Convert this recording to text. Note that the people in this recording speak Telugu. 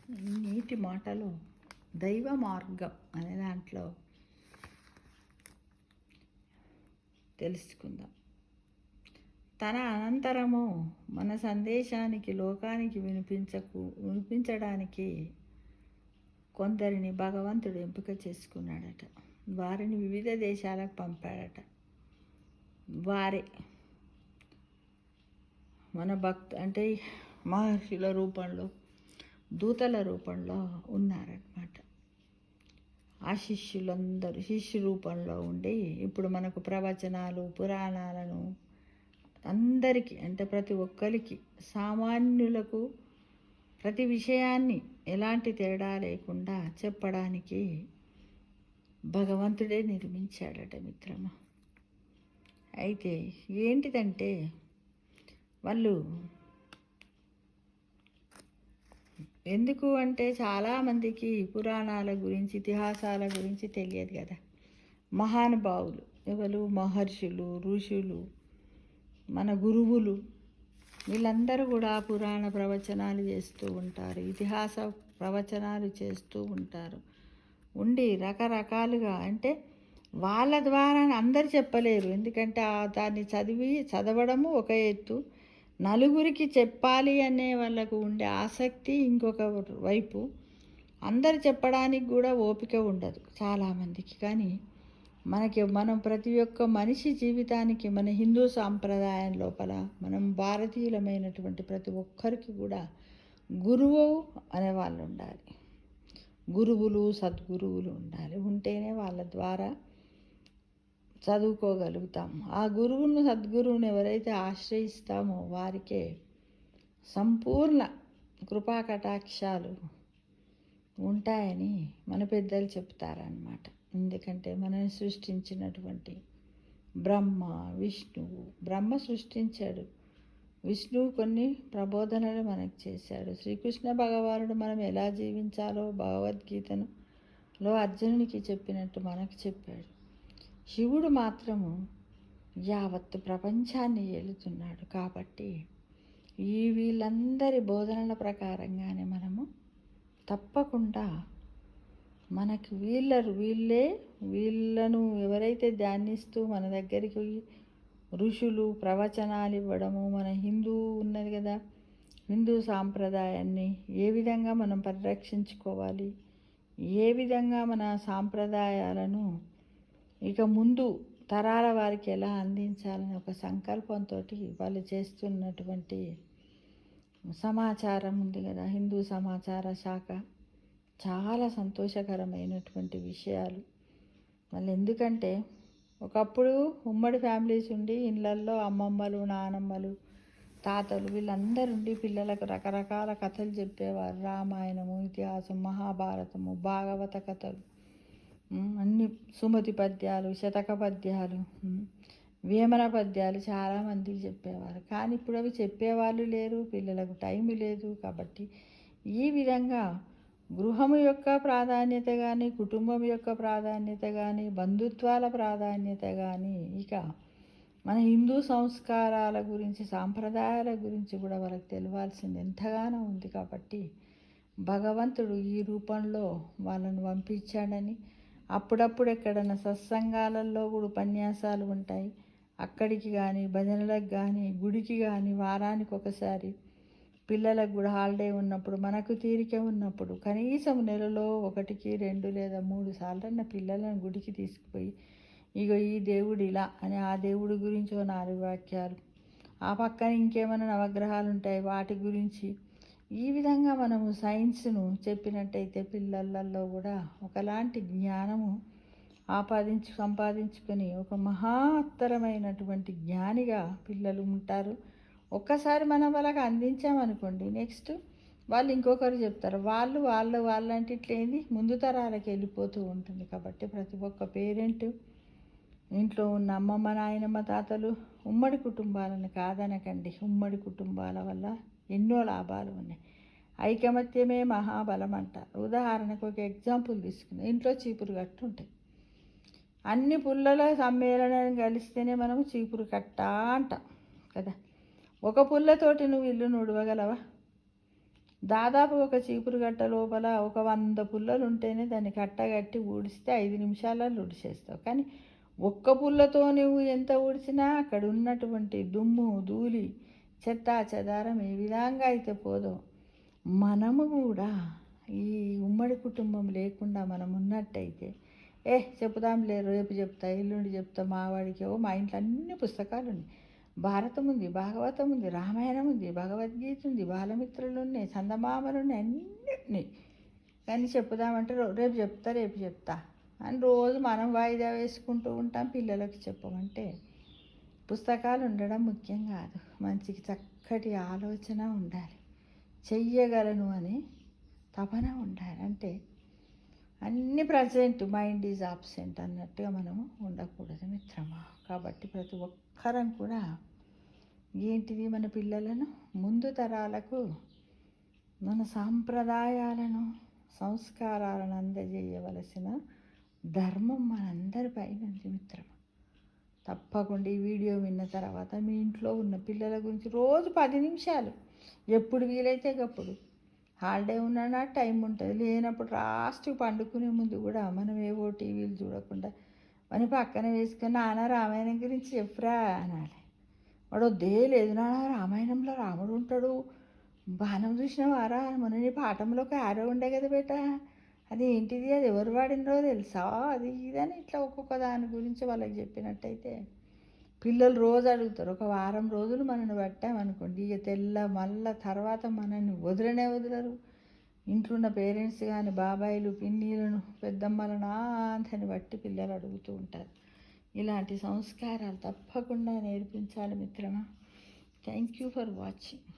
నీటి మాటలు దైవ మార్గం అనే దాంట్లో తెలుసుకుందాం. తన అనంతరము మన సందేశానికి లోకానికి వినిపించడానికి కొందరిని భగవంతుడు ఎంపిక చేసుకున్నాడట. వారిని వివిధ దేశాలకు పంపాడట. వారే మన అంటే మహర్షుల రూపంలో, దూతల రూపంలో ఉన్నారన్నమాట. ఆ శిష్యులందరూ శిష్యు రూపంలో ఉండి ఇప్పుడు మనకు ప్రవచనాలు, పురాణాలను అందరికీ, అంటే ప్రతి ఒక్కరికి, సామాన్యులకు ప్రతి విషయాన్ని ఎలాంటి తేడా లేకుండా చెప్పడానికి భగవంతుడే నిర్మించాడట మిత్రమా. అయితే ఏంటిదంటే వాళ్ళు ఎందుకు అంటే చాలామందికి పురాణాల గురించి, ఇతిహాసాల గురించి తెలియదు కదా. మహానుభావులు ఎవరు? మహర్షులు, ఋషులు, మన గురువులు, వీళ్ళందరూ కూడా పురాణ ప్రవచనాలు చేస్తూ ఉంటారు, ఇతిహాస ప్రవచనాలు చేస్తూ ఉంటారు. ఉండి రకరకాలుగా, అంటే వాళ్ళ ద్వారా అందరు చెప్పలేరు. ఎందుకంటే దాన్ని చదవడము ఒక ఎత్తు, నలుగురికి చెప్పాలి అనే వాళ్ళకు ఉండే ఆసక్తి ఇంకొక వైపు. అందరు చెప్పడానికి కూడా ఓపిక ఉండదు చాలామందికి. కానీ మనం ప్రతి ఒక్క మనిషి జీవితానికి, మన హిందూ సాంప్రదాయం లోపల, మనం భారతీయులమైనటువంటి ప్రతి ఒక్కరికి కూడా గురువు అనేవాళ్ళు ఉండాలి. గురువులు, సద్గురువులు ఉండాలి. ఉంటేనే వాళ్ళ ద్వారా చదువుకోగలుగుతాం. ఆ గురువును, సద్గురువుని ఎవరైతే ఆశ్రయిస్తామో వారికే సంపూర్ణ కృపాకటాక్షాలు ఉంటాయని మన పెద్దలు చెప్తారన్నమాట. ఎందుకంటే మనల్ని సృష్టించినటువంటి బ్రహ్మ సృష్టించాడు, విష్ణువు కొన్ని ప్రబోధనలు మనకు చేశాడు. శ్రీకృష్ణ భగవానుడు మనం ఎలా జీవించాలో భగవద్గీతలో అర్జునునికి చెప్పినట్టు మనకు చెప్పాడు. శివుడు మాత్రము యావత్తు ప్రపంచాన్ని ఏలుతున్నాడు. కాబట్టి వీళ్ళందరి బోధనల ప్రకారంగానే మనము తప్పకుండా మనకు వీళ్ళను ఎవరైతే ధ్యానిస్తూ మన దగ్గరికి ఋషులు ప్రవచనాలు ఇవ్వడము, మన హిందూ ఉన్నది కదా, హిందూ సాంప్రదాయాన్ని ఏ విధంగా మనం పరిరక్షించుకోవాలి, ఏ విధంగా మన సాంప్రదాయాలను ఇక ముందు తరాల వారికి ఎలా అందించాలని ఒక సంకల్పంతో వాళ్ళు చేస్తున్నటువంటి సమాచారం ఉంది కదా, హిందూ సమాచార శాఖ, చాలా సంతోషకరమైనటువంటి విషయాలు. మళ్ళీ ఎందుకంటే ఒకప్పుడు ఉమ్మడి ఫ్యామిలీస్ ఉండి ఇళ్ళల్లో అమ్మమ్మలు, నానమ్మలు, తాతలు వీళ్ళందరూ ఉండి పిల్లలకు రకరకాల కథలు చెప్పేవారు. రామాయణము, ఇతిహాసం, మహాభారతము, భాగవత కథలు, అన్ని సుమతి పద్యాలు, శతక పద్యాలు, వేమన పద్యాలు చాలామందికి చెప్పేవారు. కానీ ఇప్పుడు అవి చెప్పేవాళ్ళు లేరు, పిల్లలకు టైం లేదు. కాబట్టి ఈ విధంగా గృహము యొక్క ప్రాధాన్యత కానీ, కుటుంబం యొక్క ప్రాధాన్యత కానీ, బంధుత్వాల ప్రాధాన్యత కానీ, ఇక మన హిందూ సంస్కారాల గురించి, సాంప్రదాయాల గురించి కూడా వాళ్ళకి తెలియాల్సింది ఎంతగానో ఉంది. కాబట్టి భగవంతుడు ఈ రూపంలో వాళ్ళను పంపించాడని, అప్పుడప్పుడు ఎక్కడన్నా సత్సంగాలలో కూడా ఉపన్యాసాలు ఉంటాయి, అక్కడికి కానీ, భజనలకు కానీ, గుడికి కానీ వారానికి ఒకసారి, పిల్లలకు కూడా హాలిడే ఉన్నప్పుడు, మనకు తీరిక ఉన్నప్పుడు కనీసం నెలలో 1, 2 లేదా 3 సార్లన్న పిల్లలను గుడికి తీసుకుపోయి, ఇగో ఈ దేవుడు ఇలా అని ఆ దేవుడి గురించి 4 వాక్యాలు, ఆ పక్కన ఇంకేమైనా నవగ్రహాలు ఉంటాయి వాటి గురించి, ఈ విధంగా మనము సైన్స్ను చెప్పినట్టయితే పిల్లలలో కూడా ఒకలాంటి జ్ఞానము సంపాదించుకొని ఒక మహత్తరమైనటువంటి జ్ఞానిగా పిల్లలు ఉంటారు. ఒక్కసారి మనం వాళ్ళకి అందించామనుకోండి, నెక్స్ట్ వాళ్ళు ఇంకొకరు చెప్తారు, వాళ్ళంటే ఇట్లేంది ముందు తరాలకు వెళ్ళిపోతూ ఉంటుంది. కాబట్టి ప్రతి ఒక్క పేరెంట్, ఇంట్లో ఉన్న అమ్మమ్మ, నాయనమ్మ, తాతలు, ఉమ్మడి కుటుంబాలను కాదనకండి. ఉమ్మడి కుటుంబాల వల్ల ఎన్నో లాభాలు ఉన్నాయి. ఐకమత్యమే మహాబలం అంటారు. ఉదాహరణకు ఒక ఎగ్జాంపుల్ తీసుకున్నాం. ఇంట్లో చీపురు కట్టు ఉంటాయి. అన్ని పుల్లలో సమ్మేళనం కలిస్తేనే మనము చీపురు కట్ట అంటాం కదా. ఒక పుల్లతోటి నువ్వు ఇల్లు నుడవగలవా? దాదాపు ఒక చీపురు గట్ట లోపల ఒక 100 పుల్లలు ఉంటేనే దాన్ని కట్టగట్టి ఊడిస్తే 5 నిమిషాలలో ఊడిచేస్తావు. కానీ ఒక్క పుల్లతో నువ్వు ఎంత ఊడ్చినా అక్కడ ఉన్నటువంటి దుమ్ము ధూళి చెత్త చెదారం ఏ విధంగా అయితే పోదో, మనము కూడా ఈ ఉమ్మడి కుటుంబం లేకుండా మనం ఉన్నట్టయితే చెప్పుదాంలే, రేపు చెప్తా, ఎల్లుండి చెప్తా, మావాడికి మా ఇంట్లో అన్ని పుస్తకాలు ఉన్నాయి. భారతం ఉంది, భాగవతం ఉంది, రామాయణం ఉంది, భగవద్గీత ఉంది, బాలమిత్రులు ఉన్నాయి, చందమామలు ఉన్నాయి, అన్నీ ఉన్నాయి. కానీ చెప్పుదామంటే రేపు చెప్తా అని రోజు మనం వాయిదా వేసుకుంటూ ఉంటాం. పిల్లలకు చెప్పమంటే పుస్తకాలు ఉండడం ముఖ్యం కాదు, మంచికి చక్కటి ఆలోచన ఉండాలి, చెయ్యగలను అని తపన ఉండాలి. అంటే అన్ని ప్రజెంట్, మైండ్ ఈజ్ ఆబ్సెంట్ అన్నట్టుగా మనము ఉండకూడదు మిత్రమా. కాబట్టి ప్రతి ఒక్కరం కూడా ఏంటిది, మన పిల్లలను ముందు తరాలకు మన సాంప్రదాయాలను సంస్కారాలను అందజేయవలసిన ధర్మం మనందరిపైన ఉంది మిత్రమా. తప్పకుండా ఈ వీడియో విన్న తర్వాత మీ ఇంట్లో ఉన్న పిల్లల గురించి రోజు 10 నిమిషాలు, ఎప్పుడు వీలైతే అప్పుడు, హాలిడే ఉన్నా టైం ఉంటుంది, లేనప్పుడు లాస్ట్కి పండుకునే ముందు కూడా మనం ఏవో టీవీలు చూడకుండా మన పక్కన వేసుకొని నాన్న రామాయణం గురించి చెప్పురా అనాలి. వాడు వద్దే, లేదు నాన్న రామాయణంలో రాముడు ఉంటాడు, బాణం చూసినవారా, మొన్న నీ పాఠంలో ఒక ఆరో ఉండే కదా బేట, అది ఏంటిది, అది ఎవరు వాడినరో తెలుసా, అది ఇదని ఇట్లా ఒక్కొక్క దాని గురించి వాళ్ళకి చెప్పినట్టయితే పిల్లలు రోజు అడుగుతారు. ఒక వారం రోజులు మనల్ని పట్టామనుకోండి, ఇక మళ్ళా తర్వాత మనల్ని వదలరు. ఇంట్లో ఉన్న పేరెంట్స్ కానీ బాబాయిలు పిన్నీలను పెద్దమ్మలను అంతని బట్టి పిల్లలు అడుగుతూ ఉంటారు. ఇలాంటి సంస్కారాలు తప్పకుండా నేర్పించాలి మిత్రమా. Thank you for watching.